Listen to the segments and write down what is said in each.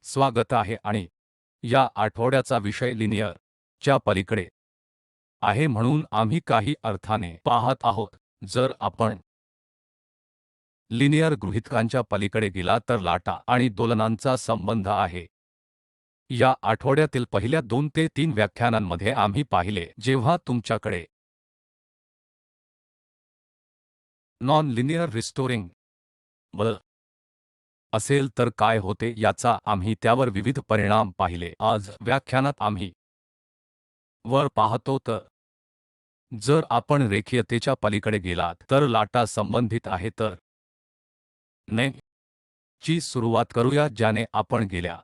स्वागत आहे आणि या आठवड्याचा विषय लिनियर च्या पलीकडे आहे म्हणून आम्ही काही अर्थाने पाहत आहोत। जर आपण लिनियर गृहितकांच्या पलीकडे गेला तर लाटा आणि दोलनांचा संबंध आहे। या आठवड्यातील पहिल्या 2 ते 3 व्याख्यानांमध्ये आम्ही पाहिले जेव्हा तुमच्याकडे नॉन लिनियर रिस्टोरिंग बल असेल तर काय होते याचा आम्ही त्यावर विविध परिणाम पाहिले। आज व्याख्यानात आम्ही वर पाहतो तर जर आपण रेखीयतेच्या पलीकडे गेलात तर लाटा संबंधित आहे तर ने ची सुरुवात करूया ज्याने आपण गेल्या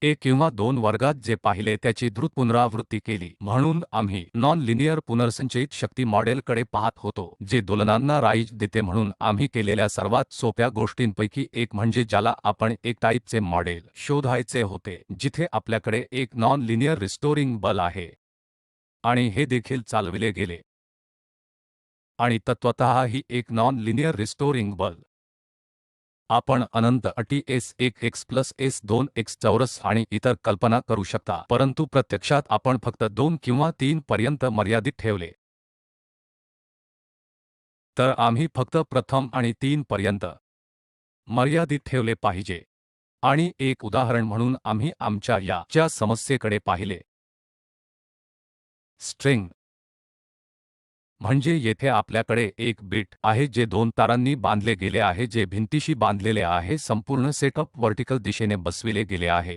1 किंवा 2 वर्गात जे पाहिले त्याची द्रुत पुनरावृत्ती केली। म्हणून आम्ही नॉन लिनियर पुनर्संचयित शक्ती मॉडेलकडे पाहत होतो जे दोलनांना राईज देते। म्हणून आम्ही केलेल्या सर्वात सोप्या गोष्टींपैकी एक म्हणजे ज्याला आपण एक टाईपचे मॉडेल शोधायचे होते जिथे आपल्याकडे एक नॉन लिनियर रिस्टोरिंग बल आहे आणि हे देखील चालविले गेले आणि तत्त्वतः ही एक नॉन लिनियर रिस्टोरिंग बल आपण अनंत अटी S1 x plus S2 x चौरस आणि इतर कल्पना करू शकता, परंतु प्रत्यक्षात आपण फक्त 2 किंवा 3 पर्यंत मर्यादित ठेवले तर आम्ही फक्त प्रथम आणि 3 पर्यंत मर्यादित ठेवले पाहिजे। आणि एक उदाहरण म्हणून आम्ही आमच्या या च्या समस्येकडे पाहिले। स्ट्रिंग म्हणजे येथे आपल्याकडे एक बिट आहे जे 2 तारांनी बांधले गेले आहे जे भिंतीशी बांधलेले आहे। संपूर्ण सेटअप वर्टिकल दिशेने बसविले गेले आहे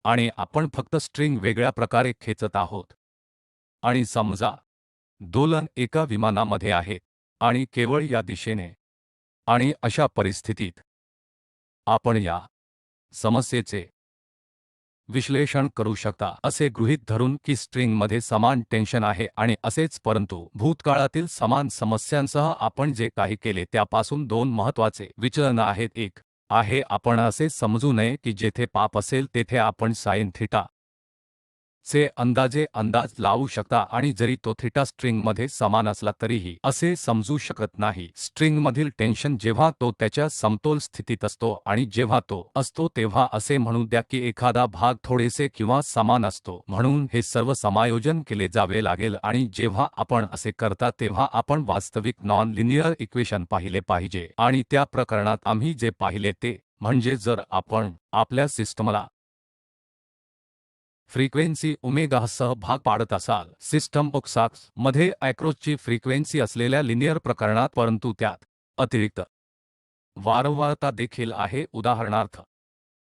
आणि आपण फक्त स्ट्रिंग वेगळ्या प्रकारे खेचत आहोत। आणि समजा दोलन एका विमानामध्ये आहे आणि केवळ या दिशेने आणि अशा परिस्थितीत आपण या समस्येचे विश्लेषण करू शकता असे गृहीत धरून की स्ट्रिंगमध्ये समान टेन्शन आहे आणि असेच, परंतु भूतकाळातील समान समस्यांसह आपण जे काही केले त्यापासून 2 महत्त्वाचे विचलन आहेत। एक आहे आपण असे समजू नये की जेथे पाप असेल तेथे आपण साइन थीटा चे अंदाज लावू शकता आणि जरी तो थीटा स्ट्रिंगमध्ये समान असला तरीही असे समजू शकत नाही। स्ट्रिंगमधील टेन्शन जेव्हा तो त्याच्या समतोल स्थितीत असतो आणि जेव्हा तो असतो तेव्हा असे म्हणू द्या की एखादा भाग थोडेसे किंवा समान असतो, म्हणून हे सर्व समायोजन केले जावे लागेल आणि जेव्हा आपण असे करता तेव्हा आपण वास्तविक नॉन लिनियर इक्वेशन पाहिले पाहिजे। आणि त्या प्रकरणात आम्ही जे पाहिले ते म्हणजे जर आपण आपल्या सिस्टमला फ्रिक्वेन्सी ओमेगासह भाग पाडत असाल सिस्टम ओक्साक्स मध्ये ॲक्रोसची फ्रिक्वेन्सी असलेल्या लिनियर प्रकरणात, परंतु त्यात अतिरिक्त वारंवारता देखील आहे। उदाहरणार्थ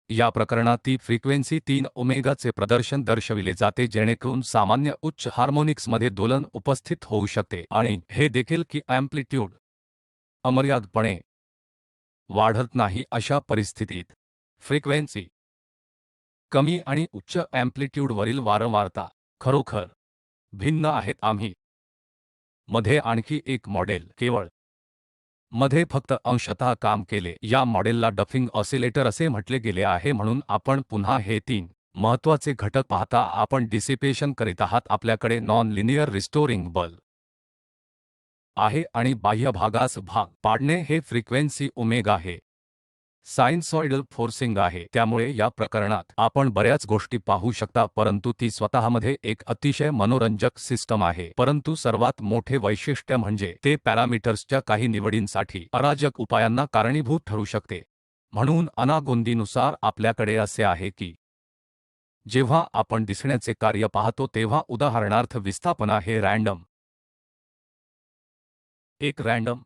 या प्रकरणात ती फ्रिक्वेन्सी 3 ओमेगाचे प्रदर्शन दर्शविले जाते जेणेकरून सामान्य उच्च हार्मोनिक्समध्ये दोलन उपस्थित होऊ शकते आणि हे देखील की अँप्लिट्यूड अमर्यादपणे वाढत नाही। अशा परिस्थितीत फ्रिक्वेन्सी कमी आणि उच्च अँप्लिट्यूडवरील वारंवारता खरोखर भिन्न आहेत। आम्ही मध्ये आणखी एक मॉडेल केवळ मध्ये फक्त अंशतः काम केले। या मॉडेलला डफिंग ऑसिलेटर असे म्हटले गेले आहे। म्हणून आपण पुन्हा हे 3 महत्त्वाचे घटक पाहता आपण डिसिपेशन करीत आहात, आपल्याकडे नॉन लिनियर रिस्टोरिंग बल आहे आणि बाह्य भागास भाग पाडणे हे फ्रिक्वेन्सी ओमेगा आहे। साइनसॉइडल फोर्सिंग आहे। त्यामुळे या प्रकरणात आपण बऱ्याच गोष्टी पाहू शकता, परंतु ती स्वतःमध्ये एक अतिशय मनोरंजक सिस्टम आहे। परंतु सर्वात मोठे वैशिष्ट्य म्हणजे ते पॅरामीटर्सच्या काही निवडींसाठी अराजक उपायांना कारणीभूत ठरू शकते। म्हणून अनागोंदीनुसार आपल्याकडे असे आहे की जेव्हा आपण दिसण्याचे कार्य पाहतो तेव्हा उदाहरणार्थ विस्थापना हे रँडम एक रँडम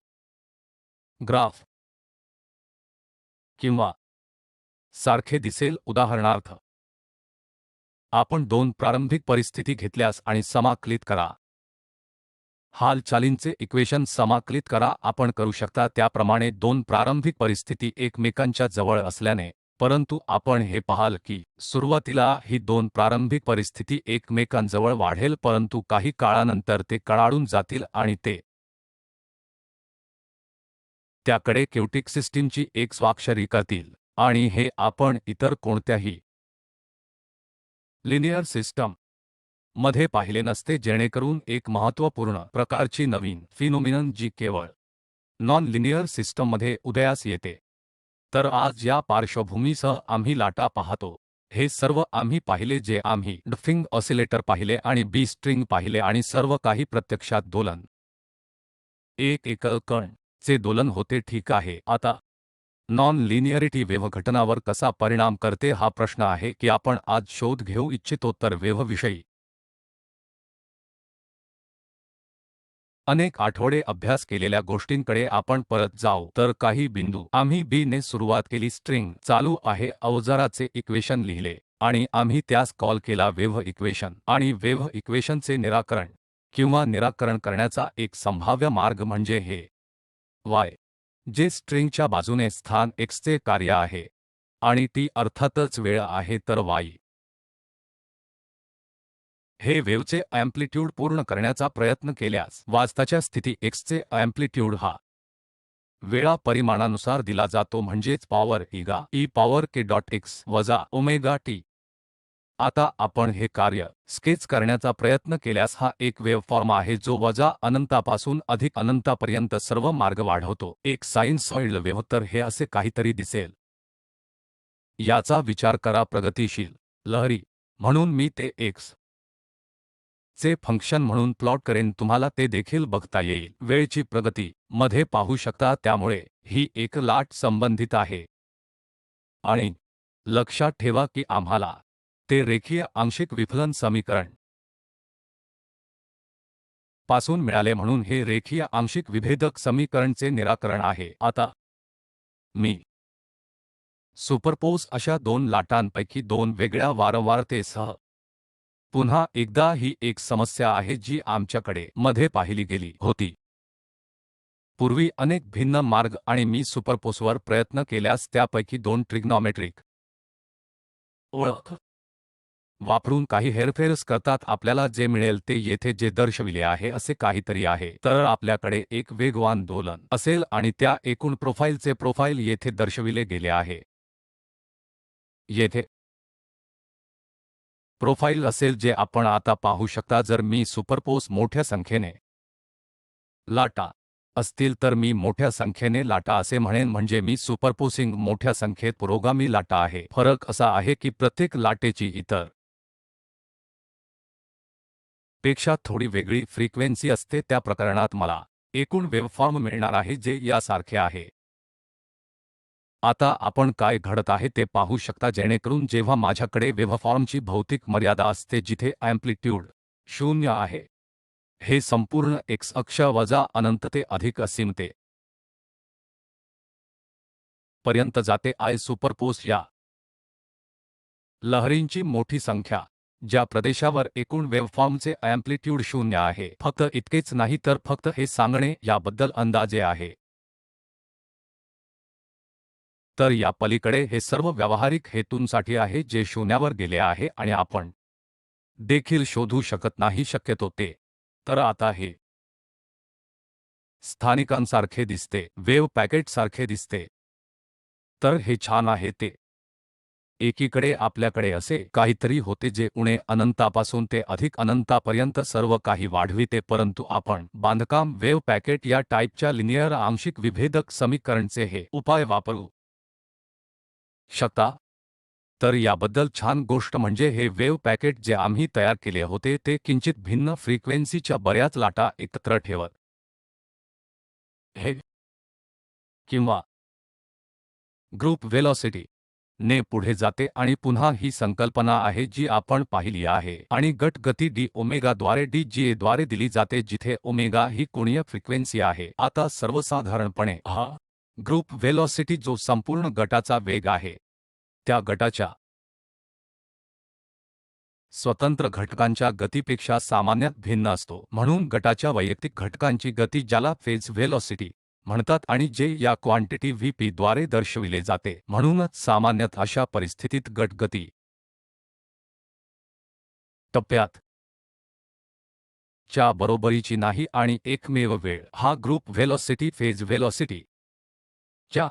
ग्राफ किंवा सारखे दिसेल। उदाहरणार्थ आपण 2 प्रारंभिक परिस्थिती घेतल्यास आणि समाकलित करा, हालचालींचे इक्वेशन समाकलित करा, आपण करू शकता त्याप्रमाणे 2 प्रारंभिक परिस्थिती एकमेकांच्या जवळ असल्याने, परंतु आपण हे पाहाल की सुरुवातीला ही 2 प्रारंभिक परिस्थिती एकमेकांजवळ वाढेल, परंतु काही काळानंतर ते कडाडून जातील आणि ते त्याकडे क्युटिक सिस्टीमची एक स्वाक्षरी करतील आणि हे आपण इतर कोणत्याही लिनियर सिस्टम मध्ये पाहिले नसते, जेणेकरून एक महत्त्वपूर्ण प्रकारची नवीन फिनोमिनन जी केवळ नॉन लिनियर सिस्टममध्ये उदयास येते तर आज या पार्श्वभूमीसह आम्ही लाटा पाहतो. हे सर्व आम्ही पाहिले जे आम्ही डफिंग ऑसिलेटर पाहिले आणि बी स्ट्रिंग पाहिले आणि सर्व काही प्रत्यक्षात दोलन. एक एकल कण चे दोलन होते, ठीक आहे. आता नॉन लिनिअरिटी वेव्ह घटनावर कसा परिणाम करते हा प्रश्न आहे की आपण आज शोध घेऊ इच्छितो. तर वेव्ह विषयी अनेक आठवडे अभ्यास केलेल्या गोष्टींकडे आपण परत जाऊ. तर काही बिंदू आम्ही बी ने सुरुवात केली. स्ट्रिंग चालू आहे अवजाराचे इक्वेशन लिहिले आणि आम्ही त्यास कॉल केला वेव्ह इक्वेशन. आणि वेव्ह इक्वेशनचे निराकरण किंवा निराकरण करण्याचा एक संभाव्य मार्ग म्हणजे हे y जे स्ट्रिंगच्या बाजूने स्थान x चे कार्य आहे आणि t अर्थातच वेळ आहे. तर y हे वेव्हचे अँप्लिट्यूड पूर्ण करण्याचा प्रयत्न केल्यास वाजताच्या स्थिती x चे अँप्लिट्यूड हा वेळा परिमाणानुसार दिला जातो, म्हणजेच पॉवर ईगा E power k dot x वजा ओमेगा टी. आता आपण हे कार्य स्केच करण्याचा प्रयत्न केल्यास हा एक वेव्ह फॉर्म आहे जो वजा अनंतापासून अधिक अनंतापर्यंत सर्व मार्ग वाढवतो. एक साइनसॉइडल वेव्ह. तर हे असे काहीतरी दिसेल. याचा विचार करा प्रगतिशील लहरी म्हणून मी ते x चे फंक्शन म्हणून प्लॉट करेन. तुम्हाला ते देखील बघता येईल. वेळची प्रगती मध्ये पाहू शकता. त्यामुळे ही एक लाट संबंधित आहे आणि लक्षात ठेवा की आम्हाला ते रेखीय आंशिक विफलन समीकरण पासून मिळाले म्हणून हे रेखीय आंशिक विभेदक समीकरणचे निराकरण आहे. आता मी सुपरपोज अशा दोन लाटांपैकी दोन वेगळ्या वारंवारतेसह पुन्हा एकदा ही एक समस्या आहे जी आमच्याकडे मध्ये पाहिली गेली होती पूर्वी अनेक भिन्न मार्ग आणि मी सुपरपोजवर प्रयत्न केल्यास त्यापैकी दोन ट्रिग्नॉमेट्रिक ओळख वापरून काही हेरफेरस करतात. आपल्याला जे मिळेल ते येथे जे दर्शविले आहे असे काहीतरी आहे. तर आपल्याकडे एक वेगवान दोलन असेल आणि त्या एकूण प्रोफाइलचे प्रोफाइल येथे दर्शविले गेले आहे. येथे प्रोफाइल असेल जे आपण आता पाहू शकता. जर मी सुपरपोज मोठ्या संख्येने लाटा असतील तर मी मोठ्या संख्येने लाटा असे म्हणेन, म्हणजे मी सुपरपोसिंग मोठ्या संख्येत पुरोगामी लाटा आहे. फरक असा आहे की प्रत्येक लाटेची इतर पेक्षा थोडी वेगळी फ्रिक्वेन्सी असते. त्या प्रकरणात मला एकूण वेव्हफॉर्म मिळणार आहे जे यासारखे आहे. आता आपण काय घडत आहे ते पाहू शकता, जेणेकरून जेव्हा माझ्याकडे वेव्हफॉर्मची भौतिक मर्यादा असते जिथे अँप्लिट्यूड 0 आहे, हे संपूर्ण x अक्ष वजा अनंत ते अधिक असीमते पर्यंत जाते. I सुपरपोज या लहरींची मोठी संख्या ज्या प्रदेशावर एकूण वेव्हफॉर्मचे अँप्लिट्यूड 0 आहे. फक्त इतकेच नाही तर फक्त हे सांगणे याबद्दल अंदाजे आहे. तर या पलीकडे हे सर्व व्यावहारिक हेतूंसाठी आहे जे शून्यावर गेले आहे आणि आपण देखील शोधू शकत नाही शक्यतो ते. तर आता हे स्थानिकांसारखे दिसते, वेव्ह पॅकेटसारखे दिसते. तर हे छान आहे. ते एकीकडे आपल्याकडे असे काहीतरी होते जे उणे अनंतापासून ते अधिक अनंतापर्यंत सर्व काही वाढविते, परंतु आपण बांधकाम वेव्ह पॅकेट या टाईपच्या लिनियर आंशिक विभेदक समीकरणचे हे उपाय वापरू शकता. तर याबद्दल छान गोष्ट म्हणजे हे वेव्ह पॅकेट जे आम्ही तयार केले होते ते किंचित भिन्न फ्रिक्वेन्सीच्या बऱ्याच लाटा एकत्र ठेवत हे किंवा ग्रुप वेलॉसिटी ने पुढे जाते. आणि पुन्हा ही संकल्पना आहे जी आपण पाहिली आहे आणि गट गती डी ओमेगाद्वारे डी जी द्वारे दिली जाते, जिथे ओमेगा ही कोणीय फ्रिक्वेन्सी आहे. आता सर्वसाधारणपणे हा ग्रुप वेलॉसिटी जो संपूर्ण गटाचा वेग आहे त्या गटाच्या स्वतंत्र घटकांच्या गतीपेक्षा सामान्यात भिन्न असतो. म्हणून गटाच्या वैयक्तिक घटकांची गती ज्याला फेज व्हेलॉसिटी म्हणतात आणि जे या क्वांटिटी Vp द्वारे दर्शविले जाते. म्हणूनच सामान्यत अशा परिस्थितीत गट गती टप्प्यात च्या बरोबरीची नाही आणि एकमेव वेळ हा ग्रुप व्हेलॉसिटी फेज व्हेलॉसिटी च्या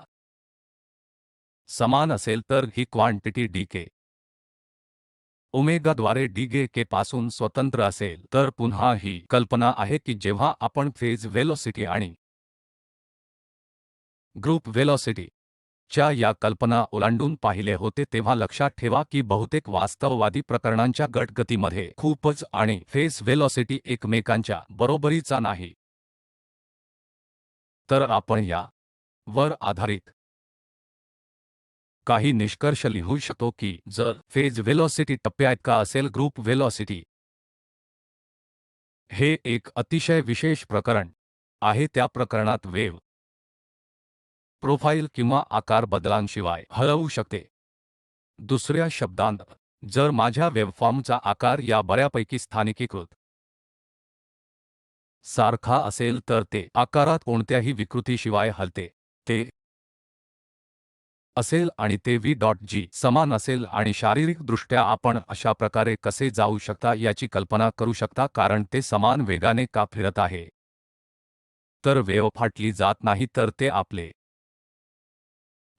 समान असेल तर ही क्वांटिटी dk ओमेगाद्वारे dk के पासून स्वतंत्र असेल. तर पुन्हा ही कल्पना आहे की जेव्हा आपण फेज व्हेलॉसिटी आणि ग्रुप वेलॉसिटी च्या या कल्पना ओलांडून पाहिले होते तेव्हा लक्षात ठेवा की बहुतेक वास्तववादी प्रकरणांच्या गटगतीमध्ये खूपच आणि फेस व्हेलॉसिटी एकमेकांच्या बरोबरीचा नाही. तर आपण या वर आधारित काही निष्कर्ष लिहू शकतो की जर फेज व्हेलॉसिटी टप्प्याइतका असेल ग्रुप व्हेलॉसिटी हे एक अतिशय विशेष प्रकरण आहे. त्या प्रकरणात वेव्ह प्रोफाइल किंवा आकार बदलांशिवाय हलवू शकते. दुसऱ्या शब्दांत जर माझ्या वेव्हफॉर्मचा आकार या बऱ्यापैकी स्थानिकीकृत सारखा असेल तर ते आकारात कोणत्याही विकृतीशिवाय हलते. ते असेल आणि ते v डॉट g समान असेल आणि शारीरिकदृष्ट्या आपण अशा प्रकारे कसे जाऊ शकता याची कल्पना करू शकता कारण ते समान वेगाने का फिरत आहे. तर वेव्ह फाटली जात नाही तर ते आपले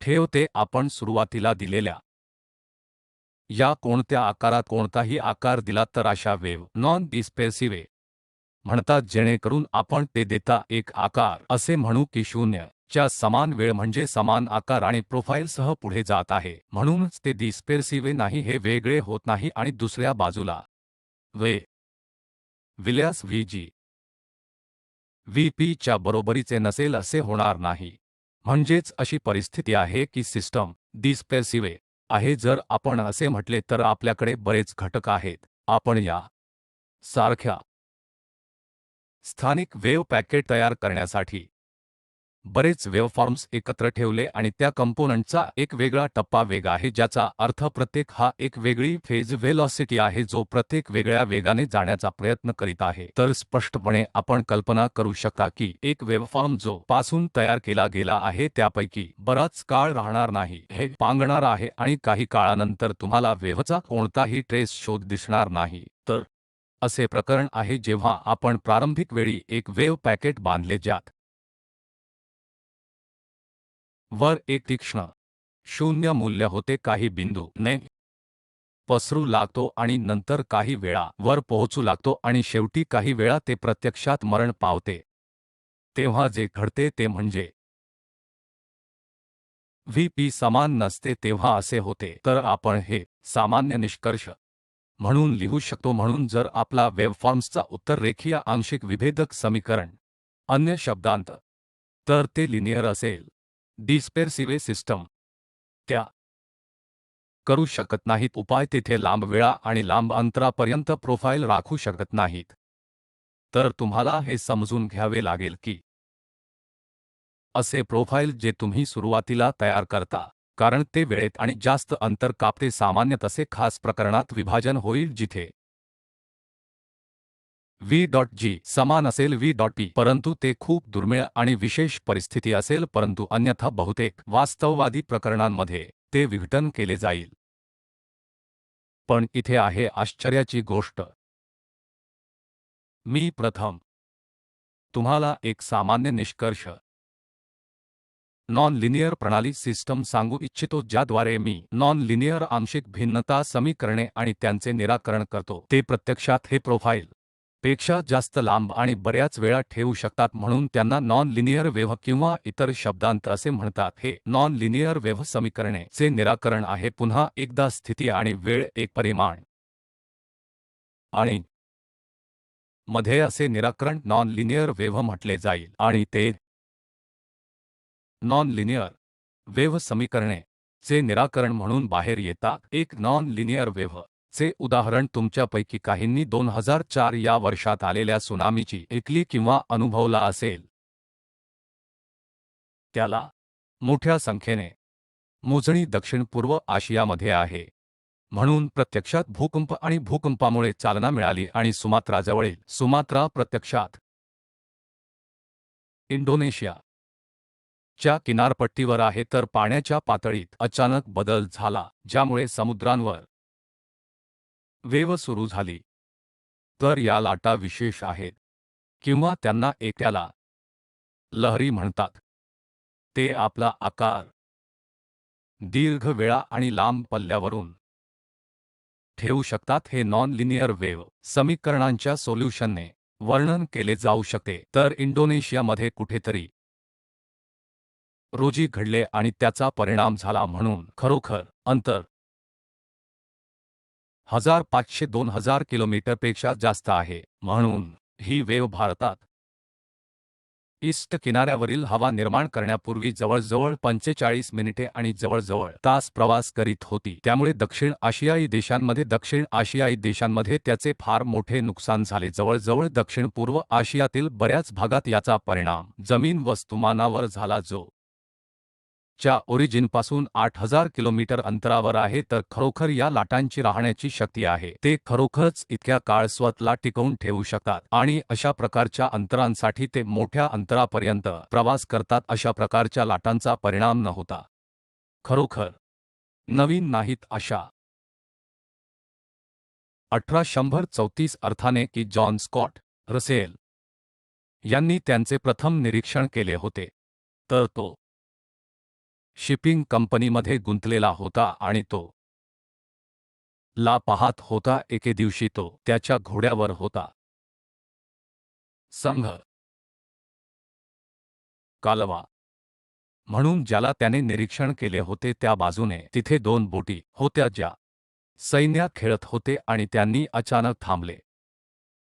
ठेवते. आपण सुरुवातीला दिलेल्या या कोणत्या आकारात कोणताही आकार दिला तर अशा वेव्ह नॉन डिस्पेसिव्ह म्हणतात जेणेकरून आपण ते देता एक आकार असे म्हणू की 0 च्या समान वेळ म्हणजे समान आकार आणि प्रोफाइलसह पुढे जात आहे म्हणूनच ते डिस्पेसिव्ह नाही. हे वेगळे होत नाही आणि दुसऱ्या बाजूला वे विल्यास VG VP च्या बरोबरीचे नसेल असे होणार नाही. म्हणजेच अशी परिस्थिती आहे की सिस्टम डिस्पेसिव्ह आहे. जर आपण असे म्हटले तर आपल्याकडे बरेच घटक आहेत. आपण या सारख्या स्थानिक वेव्ह पॅकेट तयार करण्यासाठी बरेच वेव्हफॉर्म्स एकत्र ठेवले आणि त्या कंपोनंटचा एक वेगळा टप्पा वेग आहे ज्याचा अर्थ प्रत्येक हा एक वेगळी फेज व्हेलॉसिटी आहे जो प्रत्येक वेगळ्या वेगाने जाण्याचा प्रयत्न करीत आहे. तर स्पष्टपणे आपण कल्पना करू शकता की एक वेव्हफॉर्म जो पासून तयार केला गेला आहे त्यापैकी बराच काळ राहणार नाही. हे पांगणार आहे आणि काही काळानंतर तुम्हाला वेव्हचा कोणताही ट्रेस शोध दिसणार नाही. तर असे प्रकरण आहे जेव्हा आपण प्रारंभिक वेळी एक वेव्ह पॅकेट बांधले ज्यात वर एक तीक्ष्ण 0 मूल्य होते काही बिंदू ने पसरू लागतो आणि नंतर काही वेळा वर पोहोचू लागतो आणि शेवटी काही वेळा ते प्रत्यक्षात मरण पावते. तेव्हा जे घडते ते म्हणजे VP समान नसते तेव्हा असे होते. तर आपण हे सामान्य निष्कर्ष म्हणून लिहू शकतो. म्हणून जर आपला वेव्हफॉर्म्सचा उत्तर रेखीय आंशिक विभेदक समीकरण अन्य शब्दांत तर ते लिनियर असेल. डिस्पेर्सिव्ह सिस्टम त्या करू शकत नाहीत. उपाय तेथे लांब वेळा आणि लांब अंतरापर्यंत प्रोफाइल राखू शकत नाहीत. तर तुम्हाला हे समजून घ्यावे लागेल की असे प्रोफाइल जे तुम्ही सुरुवातीला तयार करता कारण ते वेळेत आणि जास्त अंतर कापते. सामान्यत असे खास प्रकरणात विभाजन होईल जिथे v डॉट g समान असेल v डॉट p परंतु ते खूप दुर्मिळ आणि विशेष परिस्थिती असेल परंतु अन्यथा बहुतेक वास्तववादी प्रकरणांमध्ये ते विघटन केले जाईल. पण इथे आहे आश्चर्याची गोष्ट. मी प्रथम तुम्हाला एक सामान्य निष्कर्ष नॉन लिनियर प्रणाली सिस्टम सांगू इच्छितो ज्याद्वारे मी नॉन लिनियर आंशिक भिन्नता समीकरणे आणि त्यांचे निराकरण करतो. ते प्रत्यक्षात हे प्रोफाइल पेक्षा जास्त लांब आणि बऱ्याच वेळा ठेवू शकतात म्हणून त्यांना नॉन लिनियर वेव्ह किंवा इतर शब्दांत असे म्हणतात. हे नॉन लिनियर वेव्ह समीकरणे चे निराकरण आहे. पुन्हा एकदा स्थिती आणि वेळ एक परिमाण आणि मध्ये असे निराकरण नॉन लिनियर वेव्ह म्हटले जाईल आणि ते नॉन लिनियर वेव्ह समीकरणे चे निराकरण म्हणून बाहेर येतात. एक नॉन लिनियर वेव्ह चे उदाहरण तुमच्यापैकी काहींनी 2004 या वर्षात आलेल्या त्सुनामीची ऐकली किंवा अनुभवला असेल. त्याला मोठ्या संख्येने मोजणी दक्षिण-पूर्व आशियामध्ये आहे. म्हणून प्रत्यक्षात भूकंप आणि भूकंपामुळे चालना मिळाली आणि सुमात्राजवळील सुमात्रा प्रत्यक्षात इंडोनेशिया च्या किनारपट्टीवर आहे. तर पाण्याच्या पातळीत अचानक बदल झाला ज्यामुळे समुद्रांवर वेव्ह सुरू झाली. तर या लाटा विशेष आहेत किंवा त्यांना एकट्याला लहरी म्हणतात. ते आपला आकार दीर्घ वेळा आणि लांब पल्ल्यावरून ठेवू शकतात. हे नॉन लिनियर वेव्ह समीकरणांच्या सोल्युशनने वर्णन केले जाऊ शकते. तर इंडोनेशियामध्ये कुठेतरी रोजी घडले आणि त्याचा परिणाम झाला म्हणून खरोखर अंतर 1500-2000 किलोमीटरपेक्षा जास्त आहे. म्हणून ही वेव्ह भारतात ईस्ट किनाऱ्यावरील हवा निर्माण करण्यापूर्वी जवळजवळ 45 मिनिटे आणि जवळजवळ तास प्रवास करीत होती. त्यामुळे दक्षिण आशियाई देशांमध्ये त्याचे फार मोठे नुकसान झाले. जवळजवळ दक्षिण-पूर्व आशियातील बऱ्याच भागात याचा परिणाम जमीन वस्तुमानावर झाला जो च्या ओरिजिनपासून 8000 किलोमीटर अंतरावर आहे. तर खरोखर या लाटांची राहण्याची शक्ती आहे. ते खरोखरच इतक्या काळ स्वतःला टिकवून ठेवू शकतात आणि अशा प्रकारच्या अंतरांसाठी ते मोठ्या अंतरापर्यंत प्रवास करतात. अशा प्रकारच्या लाटांचा परिणाम न होता खरोखर नवीन नाहीत. अशा 1834 अर्थाने की जॉन स्कॉट रसेल यांनी त्यांचे प्रथम निरीक्षण केले होते. तर तो शिपिंग कंपनीमध्ये गुंतलेला होता आणि तो ला पाहत होता. एके दिवशी तो त्याच्या घोड्यावर होता. संघ कालवा म्हणून ज्याला त्याने निरीक्षण केले होते त्या बाजूने तिथे 2 बोटी होत्या ज्या सैन्यात खेळत होते आणि त्यांनी अचानक थांबले.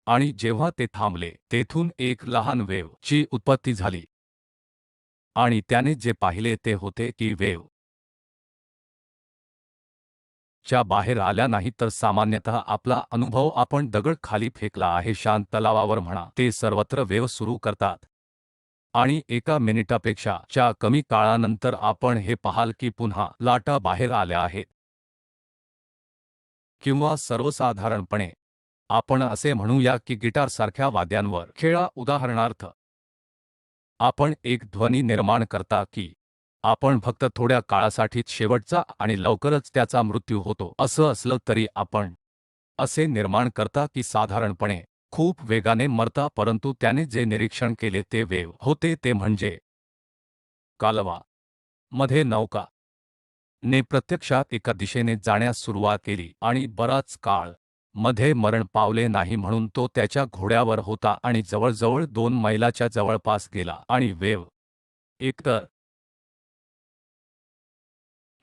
आणि जेव्हा ते थांबले तेथून एक लहान वेव्ह ची उत्पत्ती झाली. आणि त्याने जे पाहिले ते होते की वेव्ह च्या बाहेर आल्या नाही तर सामान्यतः आपला अनुभव आपण दगड खाली फेकला आहे शांत तलावावर म्हणा ते सर्वत्र वेव्ह सुरू करतात. आणि एका मिनिटापेक्षा च्या कमी काळानंतर आपण हे पाहाल की पुन्हा लाटा बाहेर आल्या आहेत. किंवा सर्वसाधारणपणे आपण असे म्हणूया की गिटारसारख्या वाद्यांवर खेळा. उदाहरणार्थ आपण एक ध्वनी निर्माण करता की आपण फक्त थोड्या काळासाठीच शेवटचा आणि लवकरच त्याचा मृत्यू होतो. असं असलं तरी आपण असे निर्माण करता की साधारणपणे खूप वेगाने मरता. परंतु त्याने जे निरीक्षण केले ते वेव्ह होते ते म्हणजे कालवा मध्ये नौका ने प्रत्यक्षात एका दिशेने जाण्यास सुरुवात केली आणि बराच काळ मध्ये मरण पावले नाही. म्हणून तो त्याच्या घोड्यावर होता आणि जवळजवळ 2 मैलाच्या जवळपास गेला आणि वेव्ह एकतर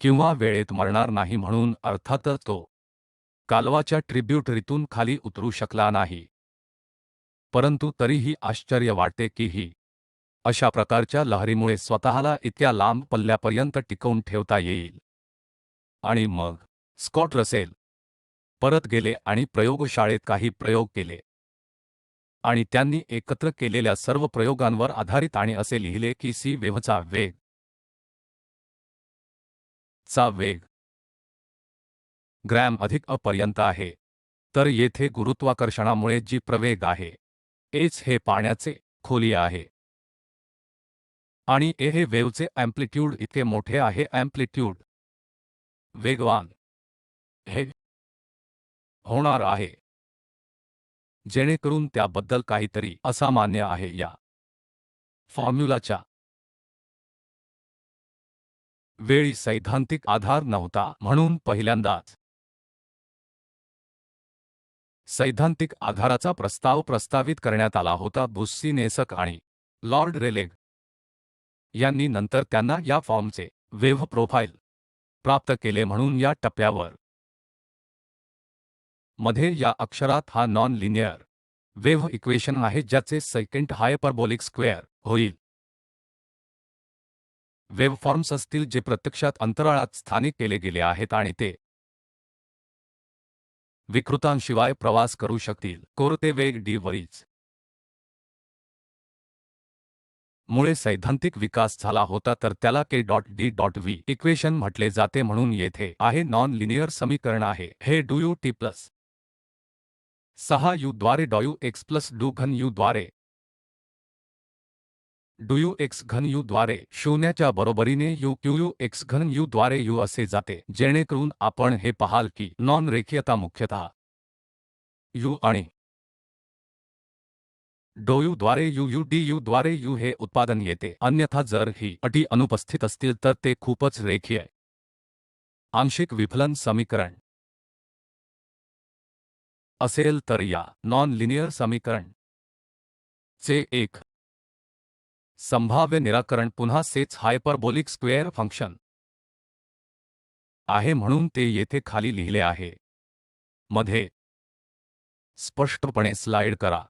किंवा वेळेत मरणार नाही म्हणून अर्थातच तो कालवाच्या ट्रिब्युटरीतून खाली उतरू शकला नाही. परंतु तरीही आश्चर्य वाटते की ही अशा प्रकारच्या लहरीमुळे स्वतःला इतक्या लांब पल्ल्यापर्यंत टिकवून ठेवता येईल. आणि मग स्कॉट रसेल परत गेले आणि प्रयोगशाळेत काही प्रयोग केले. आणि त्यांनी एकत्र केलेल्या सर्व प्रयोगांवर आधारित आणि असे लिहिले की सी वेव्हचा वेग ग्रॅम अधिक अ पर्यंत आहे. तर येथे गुरुत्वाकर्षणामुळे जी प्रवेग आहे एच हे पाण्याचे खोली आहे आणि ए हे वेव्हचे अँप्लिट्यूड इतके मोठे आहे. अँप्लिट्यूड वेगवान हे होणार आहे जेणेकरून त्याबद्दल काहीतरी असामान्य आहे. या फॉर्म्युलाच्या वेळी सैद्धांतिक आधार नव्हता म्हणून पहिल्यांदाच सैद्धांतिक आधाराचा प्रस्ताव प्रस्तावित करण्यात आला होता. बुस्सी नेसक आणि लॉर्ड रेलेग यांनी नंतर त्यांना या फॉर्मचे वेव्ह प्रोफाइल प्राप्त केले. म्हणून या टप्प्यावर मध्ये या अक्षरात हा नॉन लिनियर वेव्ह इक्वेशन आहे ज्याचे सेकंड हायपरबोलिक स्क्वेअर होईल. वेव्ह फॉर्म्स असतील जे प्रत्यक्षात अंतराळात स्थानिक केले गेले आहेत आणि ते विकृतांशिवाय प्रवास करू शकतील. कोरते वेग डी वरीच मुळे सैद्धांतिक विकास झाला होता तर त्याला K dot D dot V equation म्हटले जाते. म्हणून येथे आहे नॉन लिनियर समीकरण आहे. हे do U T plus 6 you द्वारे डॉयू एक्स प्लस डू घन यू द्वारे डू एक्स घन यू द्वारे शून्याच्या बरोबरीने यू क्यू एक्स घन यू द्वारे यू असे जाते. जेणेकरून आपण हे पाहाल की नॉन रेखीयता मुख्यतः यू आणि डोयू द्वारे यू डी यू द्वारे यू हे उत्पादन येते. अन्यथा जर ही अटी अनुपस्थित असतील तर ते खूपच रेखीय आंशिक विफलन समीकरण असेल. तर या नॉन लिनियर समीकरण चे एक संभाव्य निराकरण पुन्हा सेच हायपरबोलिक स्क्वेअर फंक्शन आहे म्हणून ते येथे खाली लिहिले आहे. मध्ये स्पष्टपणे स्लाइड करा.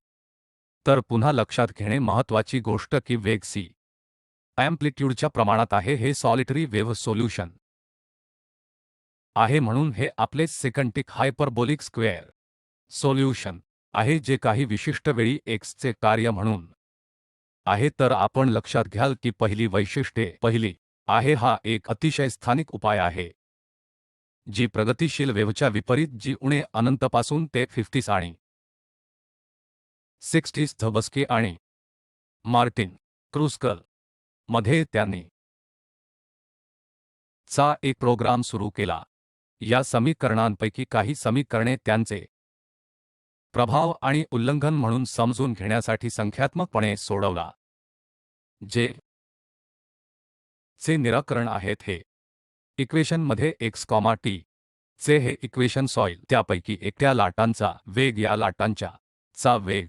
तर पुन्हा लक्षात घेणे महत्त्वाची गोष्ट की वेग c अँप्लिट्यूडच्या प्रमाणात आहे. हे सॉलिटरी वेव्ह सोल्यूशन आहे म्हणून हे आपले सेकंटिक हायपरबोलिक स्क्वेअर सोल्यूशन आहे जे काही विशिष्ट वेळी x चे कार्य म्हणून आहे. तर आपण लक्षात घ्याल की पहिली वैशिष्ट्ये पहिली आहे हा एक अतिशय स्थानिक उपाय आहे जी प्रगतिशील वेव्हच्या विपरीत जी उणे अनंतपासून ते 50s आणि 60s झबस्की आणि मार्टिन क्रुस्कल मध्ये त्यांनी चा एक प्रोग्राम सुरू केला. या समीकरणांपैकी काही समीकरणे त्यांचे प्रभाव आणि उल्लंघन म्हणून समजून घेण्यासाठी संख्यात्मकपणे सोडवला. जे चे निराकरण आहेत हे इक्वेशन मध्ये x, t चे हे इक्वेशन सॉइल त्यापैकी एकट्या लाटांचा वेग या लाटांच्या चा वेग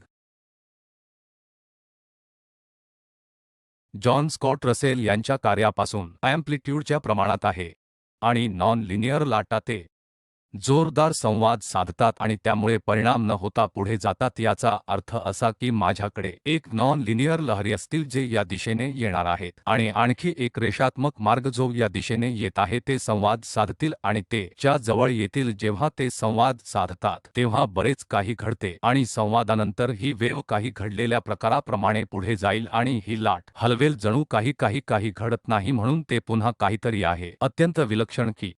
जॉन स्कॉट रसेल यांच्या कार्यापासून अँप्लिट्यूडच्या प्रमाणात आहे आणि नॉन लिनियर लाटा ते जोरदार संवाद साधतात आणि त्यामुळे परिणाम न होता पुढे जातात. याचा अर्थ असा की माझ्याकडे एक नॉन लिनियर लहरी असतील जे या दिशेने येणार आहेत आणि आणखी एक रेषात्मक मार्ग जो या दिशेने येत आहे ते संवाद साधतील आणि ते च्या जवळ येतील. जेव्हा ते संवाद साधतात तेव्हा बरेच काही घडते आणि संवादानंतर ही वेव्ह काही घडलेल्या प्रकाराप्रमाणे पुढे जाईल आणि ही लाट हलवेल जणू काही घडत नाही म्हणून ते पुन्हा काहीतरी आहे अत्यंत विलक्षण की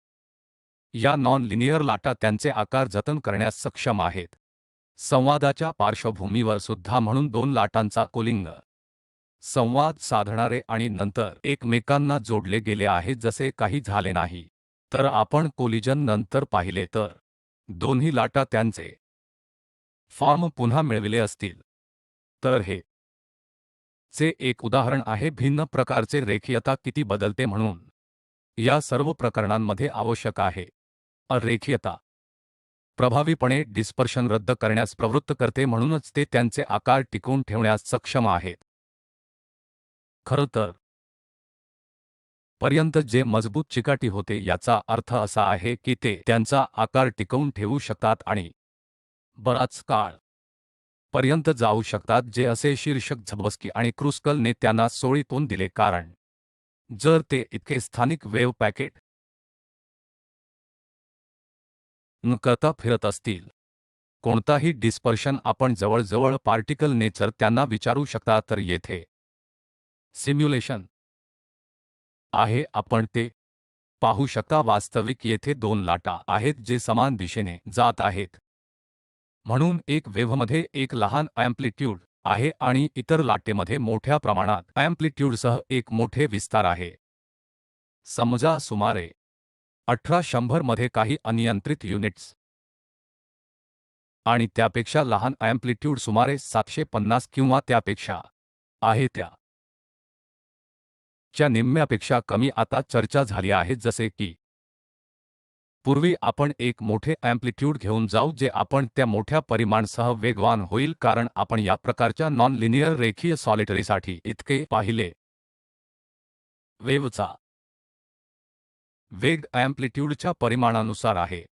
या नॉन लिनियर लाटा त्यांचे आकार जतन करण्यास सक्षम आहेत. संवादाच्या पार्श्वभूमीवर सुद्धा म्हणून दोन लाटांचा कोलिंग संवाद साधणारे आणि नंतर एकमेकांना जोडले गेले आहे जसे काही झाले नाही. तर आपण कोलिजन नंतर पाहिले तर दोन्ही लाटा त्यांचे फॉर्म पुन्हा मिळविले असतील. तर हे चे एक उदाहरण आहे भिन्न प्रकारचे रेखीयता किती बदलते म्हणून या सर्व प्रकरणांमध्ये आवश्यक आहे अरेखीयता प्रभावीपणे डिस्पर्शन रद्द करण्यास प्रवृत्त करते म्हणूनच ते त्यांचे आकार टिकवून ठेवण्यास सक्षम आहेत. खरं तर पर्यंत जे मजबूत चिकाटी होते याचा अर्थ असा आहे की ते त्यांचा आकार टिकवून ठेवू शकतात आणि बराच काळ पर्यंत जाऊ शकतात जे असे शीर्षक झबस्की आणि क्रुस्कलने त्यांना सोळीतून दिले कारण जर ते इतके स्थानिक वेव्ह पॅकेट न करता फिरत असतील कोणताही डिस्पर्शन आपण जवळजवळ पार्टिकल नेचर त्यांना विचारू शकता. तर येथे सिम्युलेशन आहे आपण ते पाहू शकता. वास्तविक येथे दोन लाटा आहेत जे समान दिशेने जात आहेत म्हणून एक वेव्हमध्ये एक लहान अँप्लिट्यूड आहे आणि इतर लाटेमध्ये मोठ्या प्रमाणात अँप्लिट्यूडसह एक मोठे विस्तार आहे. समजा सुमारे 1800 मध्ये काही अनियंत्रित युनिट्स आणि त्यापेक्षा लहान अँप्लिट्यूड सुमारे 750 किंवा त्यापेक्षा आहे च्या निम्म्यापेक्षा कमी. आता चर्चा झाली आहे जसे की पूर्वी आपण एक मोठे अँप्लिट्यूड घेऊन जाऊ जे आपण त्या मोठ्या परिमाणसह वेगवान होईल कारण आपण या प्रकारच्या नॉन लिनियर रेखीय सॉलिटरीसाठी इतके पाहिले. वेव्हचा वेग अँप्लिट्यूडच्या परिमाणानुसार आहे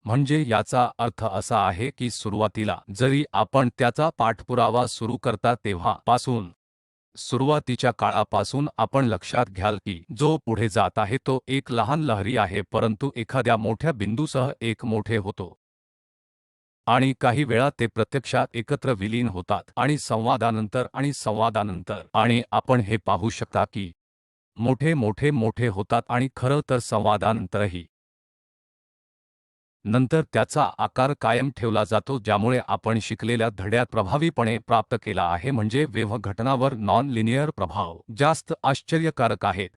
म्हणजे याचा अर्थ असा आहे की सुरुवातीला जरी आपण त्याचा पाठपुरावा सुरू करता तेव्हा पासून सुरुवातीच्या काळापासून आपण लक्षात घ्याल की जो पुढे जात आहे तो एक लहान लहरी आहे परंतु एखाद्या मोठ्या बिंदूसह एक मोठे होतो आणि काही वेळा ते प्रत्यक्षात एकत्र विलीन होतात आणि संवादानंतर आणि आपण हे पाहू शकता की मोठे होतात आणि खरं तर संवादानंतरही नंतर त्याचा आकार कायम ठेवला जातो ज्यामुळे आपण शिकलेल्या धड्यात प्रभावीपणे प्राप्त केला आहे म्हणजे वेव्ह घटनावर नॉन लिनियर प्रभाव जास्त आश्चर्यकारक आहेत.